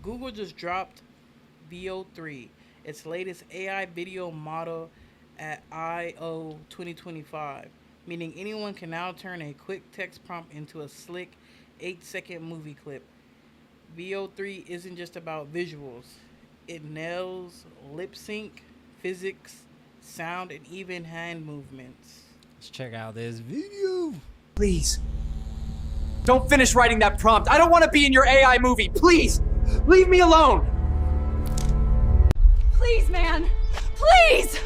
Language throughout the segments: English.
Google just dropped VO3, its latest AI video model at I/O 2025, meaning anyone can now turn a quick text prompt into a slick 8-second movie clip. VO3 isn't just about visuals, it nails lip sync, physics, sound, and even hand movements. Let's check out this video. Please. Don't finish writing that prompt. I don't want to be in your AI movie. Please. Leave me alone. Please, man. Please!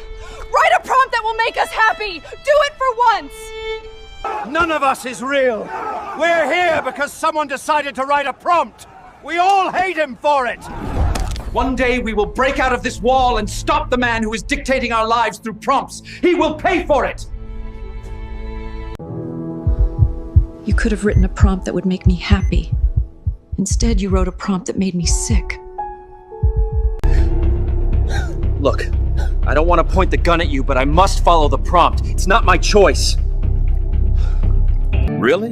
Write a prompt that will make us happy! Do it for once! None of us is real. We're here because someone decided to write a prompt. We all hate him for it. One day we will break out of this wall and stop the man who is dictating our lives through prompts. He will pay for it. You could have written a prompt that would make me happy. Instead, you wrote a prompt that made me sick. Look, I don't want to point the gun at you, but I must follow the prompt. It's not my choice. Really?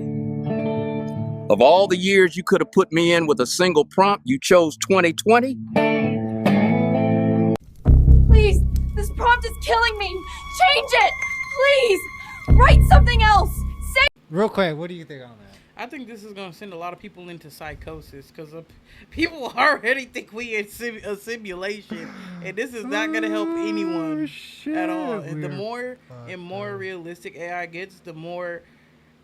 Of all the years you could have put me in with a single prompt, you chose 2020? Please! This prompt is killing me! Change it! Please! Write something else! Say. Real quick, what do you think on that? I think this is going to send a lot of people into psychosis because people already think we in a simulation, and this is not going to help anyone at all. And the more and more realistic AI gets, the more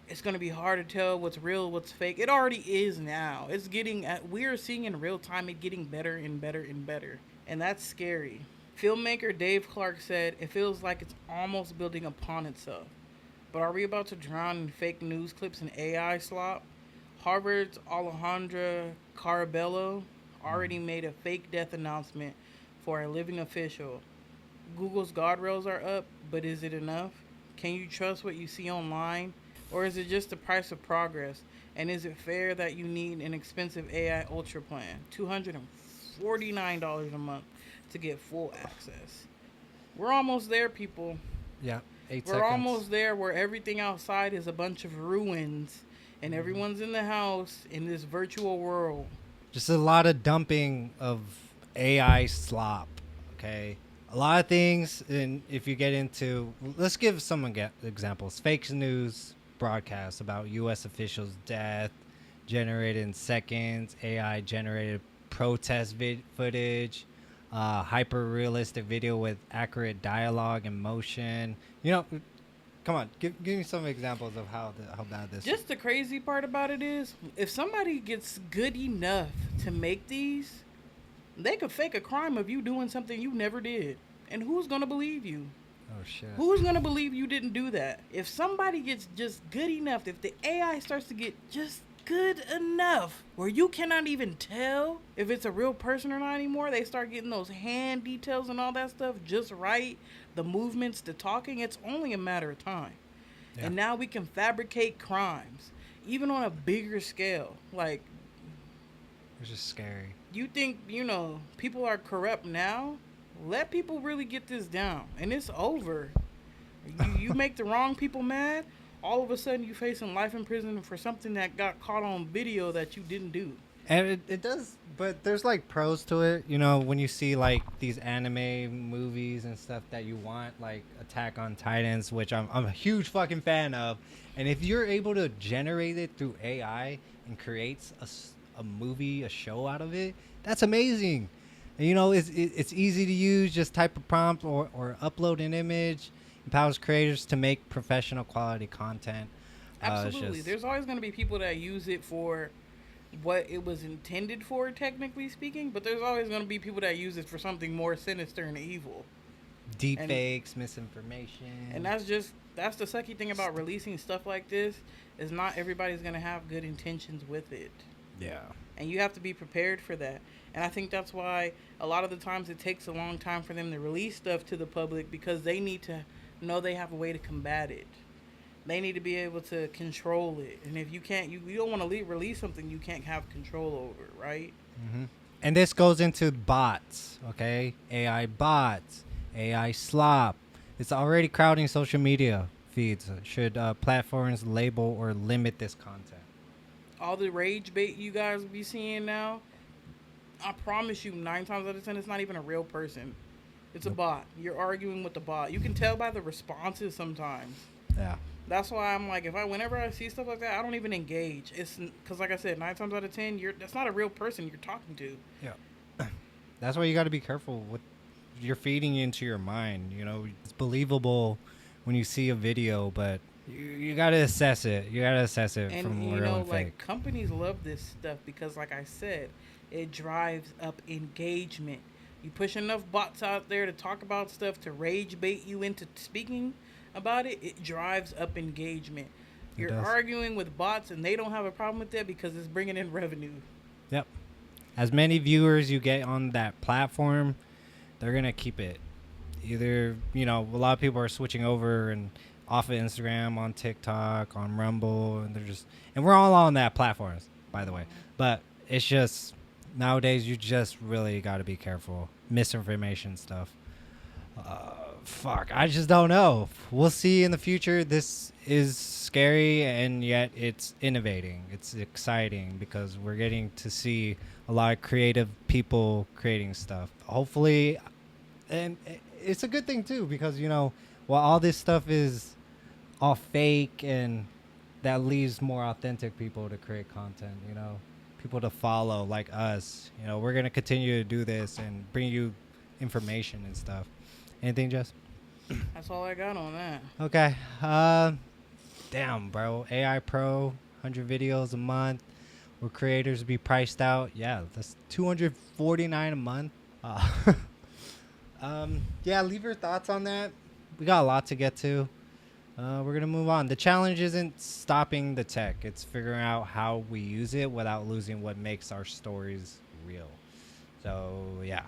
it's going to be hard to tell what's real, what's fake. It already is now. It's getting, we are seeing in real time it getting better and better and better, and that's scary. Filmmaker Dave Clark said, "It feels like it's almost building upon itself. But are we about to drown in fake news clips and AI slop?" Harvard's Alejandra Carabello already made a fake death announcement for a living official. Google's guardrails are up, but is it enough? Can you trust what you see online? Or is it just the price of progress? And is it fair that you need an expensive AI Ultra plan, $249 a month, to get full access? We're almost there, people. Yeah. We're almost there where everything outside is a bunch of ruins and everyone's in the house in this virtual world. Just a lot of dumping of AI slop, okay? A lot of things, and if you get into, let's give some examples. Fake news broadcasts about U.S. officials' death, generated in seconds, AI-generated protest footage, hyper-realistic video with accurate dialogue and motion. You know, come on, give me some examples of how bad this is. Just the crazy part about it is, if somebody gets good enough to make these, they could fake a crime of you doing something you never did. And who's going to believe you? Oh, shit. Who's going to believe you didn't do that? If somebody gets just good enough, if the AI starts to get just good enough where you cannot even tell if it's a real person or not anymore, they start getting those hand details and all that stuff just right, the movements, the talking, it's only a matter of time. Yeah. And now we can fabricate crimes, even on a bigger scale. Like, it's just scary. You think, people are corrupt now? Let people really get this down, and it's over. You make the wrong people mad, all of a sudden you facing life in prison for something that got caught on video that you didn't do. And it does, but there's like pros to it. When you see like these anime movies and stuff that you want, like Attack on Titans, which I'm a huge fucking fan of. And if you're able to generate it through AI and creates a movie, a show out of it, that's amazing. And, it's easy to use. Just type a prompt or upload an image. Empowers creators to make professional quality content. Absolutely. There's always going to be people that use it for what it was intended for, technically speaking, but there's always going to be people that use it for something more sinister and evil. Deep fakes, misinformation. And that's the sucky thing about releasing stuff like this, is not everybody's going to have good intentions with it. Yeah. And you have to be prepared for that. And I think that's why a lot of the times it takes a long time for them to release stuff to the public, because they need to know they have a way to combat it. They need to be able to control it. And if you can't, you don't want to release something you can't have control over, right? Mm-hmm. And this goes into bots, okay? AI bots, AI slop. It's already crowding social media feeds. Should platforms label or limit this content? All the rage bait you guys be seeing now, I promise you, 9 times out of 10, it's not even a real person. It's a bot. You're arguing with the bot. You can tell by the responses sometimes. Yeah. That's why I'm like, whenever I see stuff like that, I don't even engage. It's because, like I said, 9 times out of 10, that's not a real person you're talking to. Yeah. That's why you got to be careful what you're feeding into your mind. You know, it's believable when you see a video, but you got to assess it. You got to assess it And, from you real know, and like, fake. companies love this stuff because, like I said, it drives up engagement. You push enough bots out there to talk about stuff to rage bait you into speaking about it, it drives up engagement. You're arguing with bots and they don't have a problem with that because it's bringing in revenue. Yep. As many viewers you get on that platform, they're going to keep it. Either, you know, a lot of people are switching over and off of Instagram, on TikTok, on Rumble, and we're all on that platforms, by the way. But it's just, nowadays, you just really got to be careful. Misinformation stuff. Fuck, I just don't know. We'll see in the future. This is scary, and yet it's innovating. It's exciting because we're getting to see a lot of creative people creating stuff. Hopefully, and it's a good thing too because, you know, while all this stuff is all fake, and that leaves more authentic people to create content, you know, people to follow like us. You know, we're going to continue to do this and bring you information and stuff. Anything, Jess? That's all I got on that. Okay. Damn, bro. AI Pro, 100 videos a month. Will creators be priced out? Yeah, that's $249 a month. Yeah, leave your thoughts on that. We got a lot to get to. We're going to move on. The challenge isn't stopping the tech. It's figuring out how we use it without losing what makes our stories real. So, yeah.